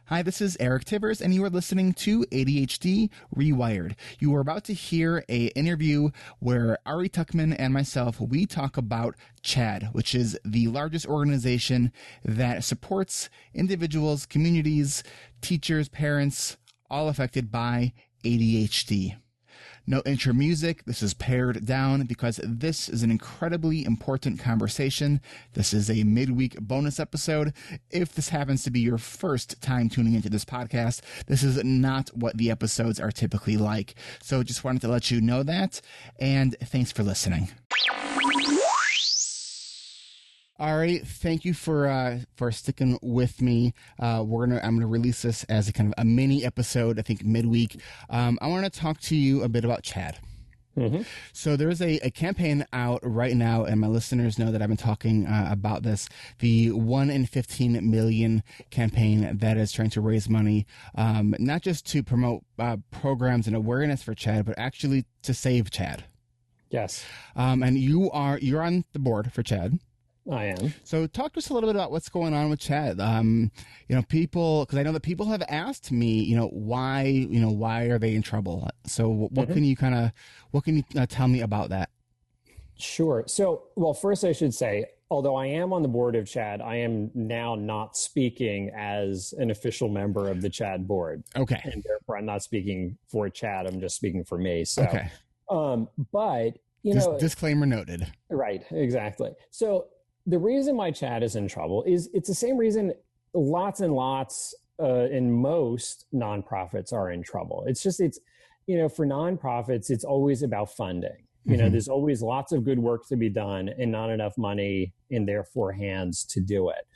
Hi, this is Eric Tivers, and you are listening to ADHD Rewired. You are about to hear an interview where Ari Tuckman and myself, we talk about CHADD, which is the largest organization that supports individuals, communities, teachers, parents, all affected by ADHD. No intro music. This is pared down because this is an incredibly important conversation. This is a midweek bonus episode. If this happens to be your first time tuning into this podcast, this is not what the episodes are typically like. So just wanted to let you know that, and thanks for listening. Ari, thank you for sticking with me. I'm gonna release this as a kind of a mini episode, I think midweek. I want to talk to you a bit about CHADD. Mm-hmm. So there's a campaign out right now, and my listeners know that I've been talking about this, the 1 in 15 million campaign that is trying to raise money, not just to promote programs and awareness for CHADD, but actually to save CHADD. Yes. And you're on the board for CHADD. I am. So talk to us a little bit about what's going on with CHADD. Because I know that people have asked me, why are they in trouble? So what can you tell me about that? Sure. So, well, first I should say, although I am on the board of CHADD, I am now not speaking as an official member of the CHADD board. Okay. And therefore I'm not speaking for CHADD. I'm just speaking for me. So, okay. But, disclaimer noted. Right. Exactly. So, the reason why CHADD is in trouble is it's the same reason lots and lots and most nonprofits are in trouble. It's for nonprofits, it's always about funding. Mm-hmm. There's always lots of good work to be done and not enough money in their four hands to do it.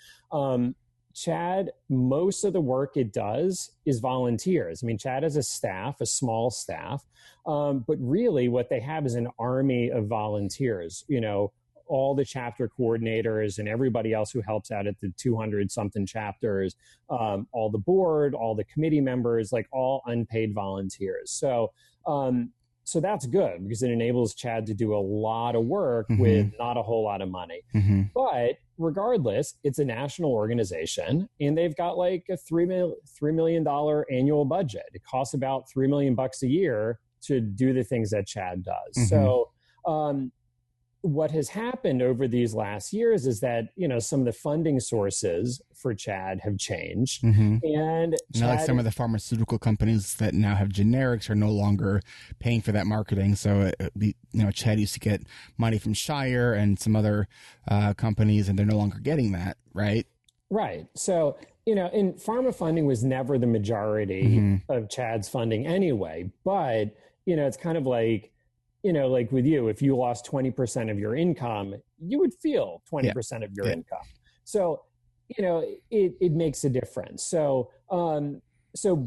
CHADD, most of the work it does is volunteers. I mean, CHADD has a small staff, but really what they have is an army of volunteers, all the chapter coordinators and everybody else who helps out at the 200 something chapters, all the board, all the committee members, like all unpaid volunteers. So that's good because it enables CHADD to do a lot of work mm-hmm. with not a whole lot of money. Mm-hmm. But regardless, it's a national organization and they've got like a $3 million annual budget. It costs about $3 million a year to do the things that CHADD does. Mm-hmm. So, what has happened over these last years is that, some of the funding sources for CHADD have changed. Mm-hmm. And like some of the pharmaceutical companies that now have generics are no longer paying for that marketing. So, CHADD used to get money from Shire and some other companies, and they're no longer getting that, right? Right. So, and pharma funding was never the majority mm-hmm. of CHADD's funding anyway. But, it's kind of like, like with you, if you lost 20% of your income, you would feel 20% of your income. So, it makes a difference. So,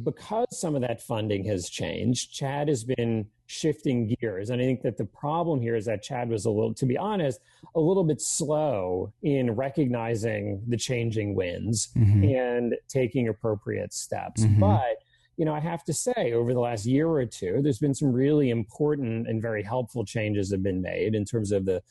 because some of that funding has changed, CHADD has been shifting gears. And I think that the problem here is that CHADD was to be honest, a little bit slow in recognizing the changing winds mm-hmm. and taking appropriate steps. Mm-hmm. But I have to say, over the last year or two, there's been some really important and very helpful changes that have been made in terms of the,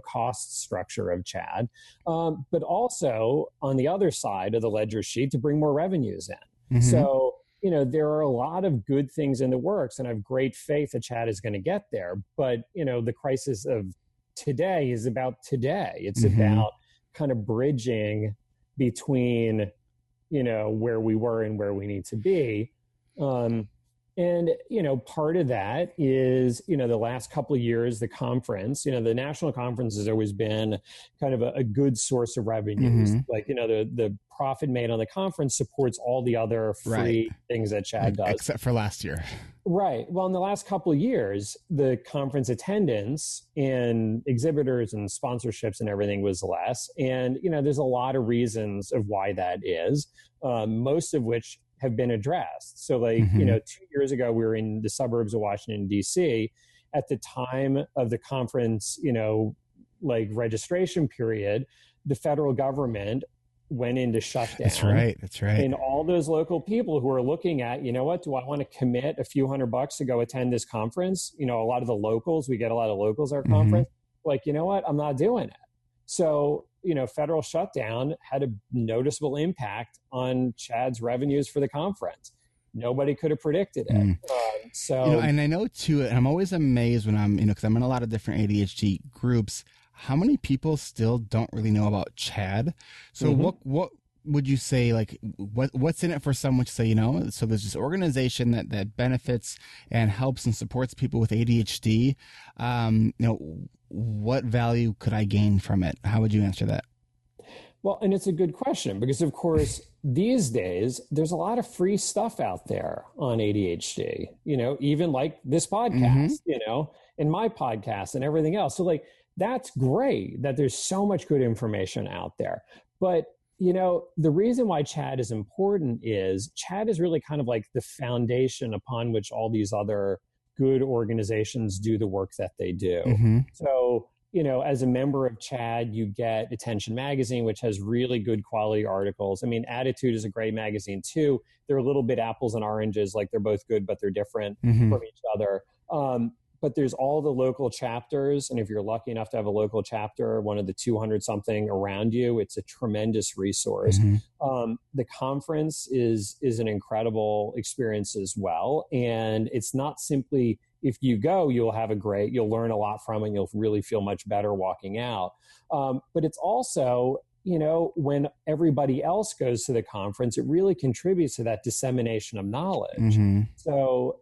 cost structure of CHADD, but also on the other side of the ledger sheet to bring more revenues in. Mm-hmm. So, there are a lot of good things in the works, and I have great faith that CHADD is going to get there. But, the crisis of today is about today. It's mm-hmm. about kind of bridging between, where we were and where we need to be. And, part of that is, the last couple of years, the conference, the national conference has always been kind of a good source of revenues. Mm-hmm. Like, the profit made on the conference supports all the other free things that CHADD does. Except for last year. Right. Well, in the last couple of years, the conference attendance and exhibitors and sponsorships and everything was less. And, there's a lot of reasons of why that is, most of which have been addressed. So mm-hmm. 2 years ago, we were in the suburbs of Washington, D.C. At the time of the conference, registration period, the federal government went into shutdown. That's right. And all those local people who are looking at, do I want to commit a few $100 to go attend this conference? A lot of the locals, we get a lot of locals at our mm-hmm. conference. I'm not doing it. So federal shutdown had a noticeable impact on CHAD's revenues for the conference. Nobody could have predicted it. And I know too, and I'm always amazed when I'm, because I'm in a lot of different ADHD groups, how many people still don't really know about CHAD. So what would you say, like, what's in it for someone to say, so there's this organization that benefits and helps and supports people with ADHD. What value could I gain from it? How would you answer that? Well, and it's a good question because, of course, these days, there's a lot of free stuff out there on ADHD, even like this podcast, and my podcast and everything else. So that's great that there's so much good information out there. But, the reason why CHAD is important is CHAD is really kind of like the foundation upon which all these other good organizations do the work that they do. So, as a member of CHAD, you get Attention Magazine, which has really good quality articles. I mean, Attitude is a great magazine too. They're a little bit apples and oranges, like they're both good, but they're different from each other. But there's all the local chapters. And if you're lucky enough to have a local chapter, one of the 200 something around you, it's a tremendous resource. The conference is an incredible experience as well. And it's not simply, if you go, you'll learn a lot from it. And you'll really feel much better walking out. But it's also, when everybody else goes to the conference, it really contributes to that dissemination of knowledge. So,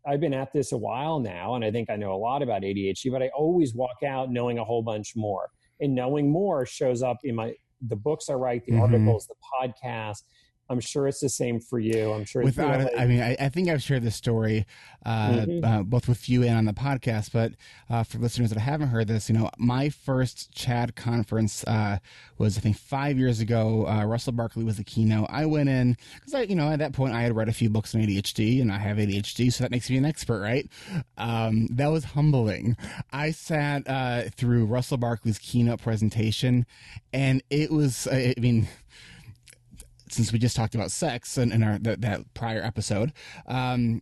I've been at this a while now, and I think I know a lot about ADHD, but I always walk out knowing a whole bunch more. And knowing more shows up in the books I write, the articles, the podcast. I'm sure it's the same for you. I'm sure. I think I've shared this story both with you and on the podcast, but for listeners that haven't heard this, my first CHAD conference was, I think, 5 years ago. Russell Barkley was the keynote. I went in because at that point I had read a few books on ADHD, and I have ADHD, so that makes me an expert, right? That was humbling. I sat through Russell Barkley's keynote presentation, and it was, since we just talked about sex in that prior episode, I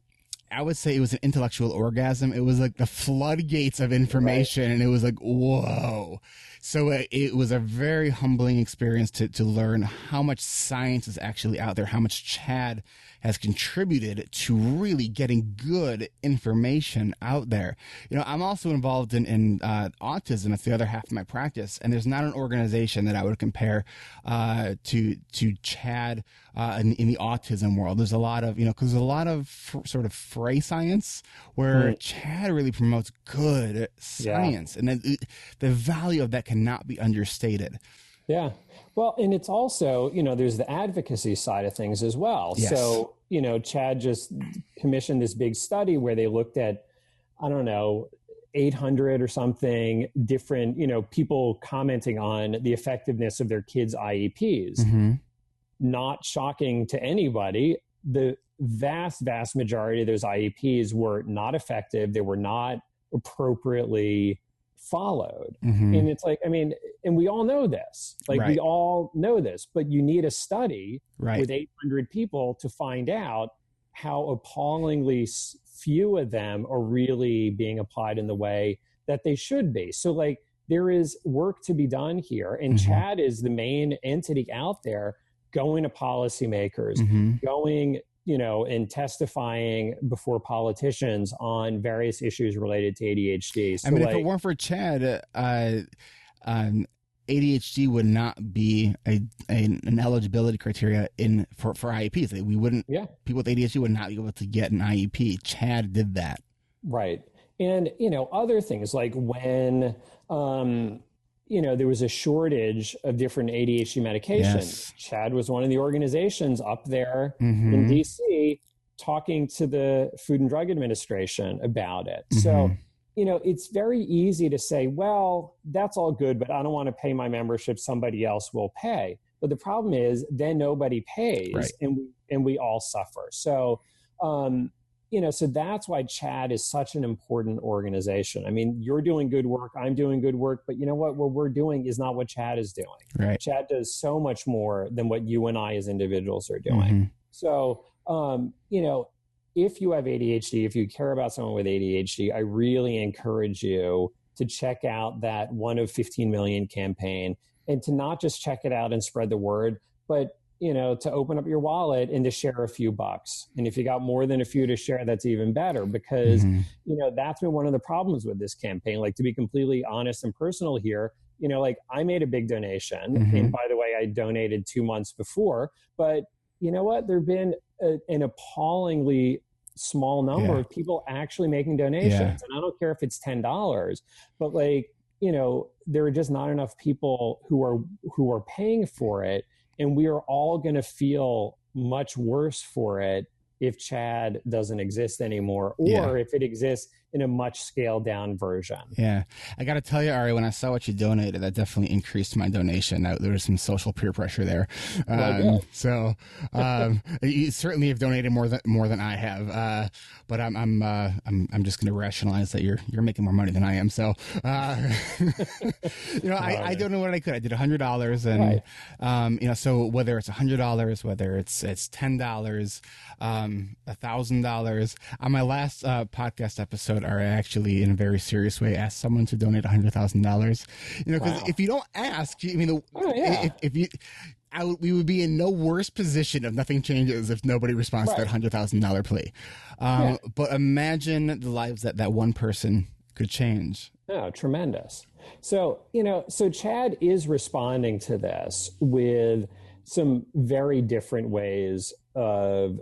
would say it was an intellectual orgasm. It was like the floodgates of information, and it was like, whoa. So it was a very humbling experience to learn how much science is actually out there, how much CHAD has contributed to really getting good information out there. I'm also involved in autism. That's the other half of my practice. And there's not an organization that I would compare to CHAD in the autism world. There's a lot of, because there's a lot of sort of fray science where CHAD really promotes good science. And then the value of that cannot be understated. Yeah. Well, and it's also, there's the advocacy side of things as well. Yes. So, CHAD just commissioned this big study where they looked at, 800 or something different, people commenting on the effectiveness of their kids' IEPs. Not shocking to anybody. The vast, vast majority of those IEPs were not effective. They were not appropriately followed. And it's like, and we all know this, we all know this, but you need a study with 800 people to find out how appallingly few of them are really being applied in the way that they should be. So there is work to be done here. And CHAD is the main entity out there going to policymakers, going and testifying before politicians on various issues related to ADHD. So if it weren't for CHAD, ADHD would not be an eligibility criteria for IEPs. We wouldn't. People with ADHD would not be able to get an IEP. CHAD did that. Right. And other things like when there was a shortage of different ADHD medications. CHAD was one of the organizations up there in DC talking to the Food and Drug Administration about it. So, it's very easy to say, well, that's all good, but I don't want to pay my membership. Somebody else will pay. But the problem is then nobody pays and we all suffer. So, so that's why CHAD is such an important organization. You're doing good work. I'm doing good work. But you know what? What we're doing is not what CHAD is doing. Right. CHAD does so much more than what you and I as individuals are doing. So, if you have ADHD, if you care about someone with ADHD, I really encourage you to check out that one of 15 million campaign, and to not just check it out and spread the word, but to open up your wallet and to share a few bucks. And if you got more than a few to share, that's even better, because, that's been one of the problems with this campaign. Like, to be completely honest and personal here, like, I made a big donation. And by the way, I donated 2 months before, but you know what? There've been an appallingly small number of people actually making donations. And I don't care if it's $10, but there are just not enough people who are paying for it. And we are all going to feel much worse for it if Chad doesn't exist anymore, or if it exists in a much scaled down version. Yeah. I got to tell you, Ari, when I saw what you donated, that definitely increased my donation. There was some social peer pressure there. You certainly have donated more than I have. But I'm just going to rationalize that you're making more money than I am. So, I donated what I could. I did $100, and so whether it's $100, whether it's $10, $1,000. On my last podcast episode, I actually, in a very serious way, asked someone to donate $100,000. Because if you don't ask, if you. We would be in no worse position if nothing changes if nobody responds to that $100,000 plea. But imagine the lives that one person could change. Oh, tremendous. So, so Chad is responding to this with some very different ways of,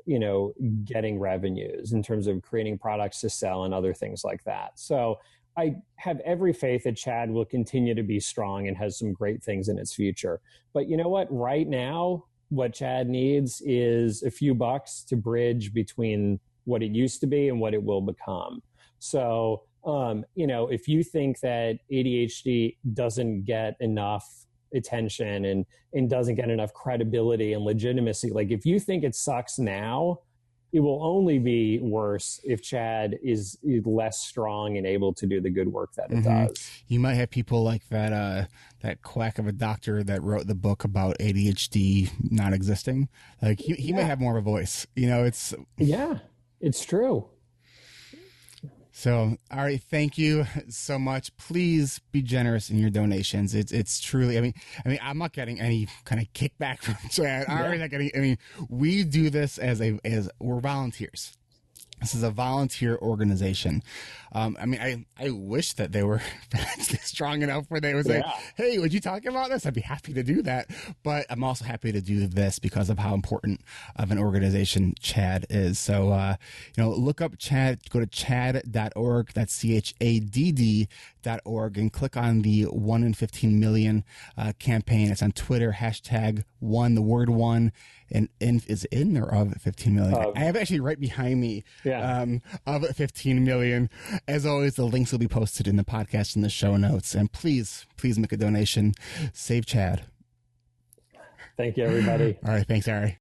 getting revenues in terms of creating products to sell and other things like that. So I have every faith that Chad will continue to be strong and has some great things in its future. But you know what? Right now, what Chad needs is a few bucks to bridge between what it used to be and what it will become. So, if you think that ADHD doesn't get enough attention and doesn't get enough credibility and legitimacy, like, if you think it sucks now, it will only be worse if Chad is less strong and able to do the good work that it does. You might have people like that quack of a doctor that wrote the book about ADHD not existing. Like, he might have more of a voice. It's true. So, Ari, thank you so much. Please be generous in your donations. It's truly, I'm not getting any kind of kickback from Chad. Ari's not getting, we do this as we're volunteers. This is a volunteer organization. I wish that they were strong enough where they would say, hey, would you talk about this? I'd be happy to do that. But I'm also happy to do this because of how important of an organization Chad is. So, look up Chad, go to chad.org. That's CHADD.org, and click on the 1 in 15 million campaign. It's on Twitter, #1, the word one. And is in or of 15 million? I have actually right behind me of 15 million. As always, the links will be posted in the podcast in the show notes. And please make a donation. Save Chad. Thank you, everybody. All right. Thanks, Ari.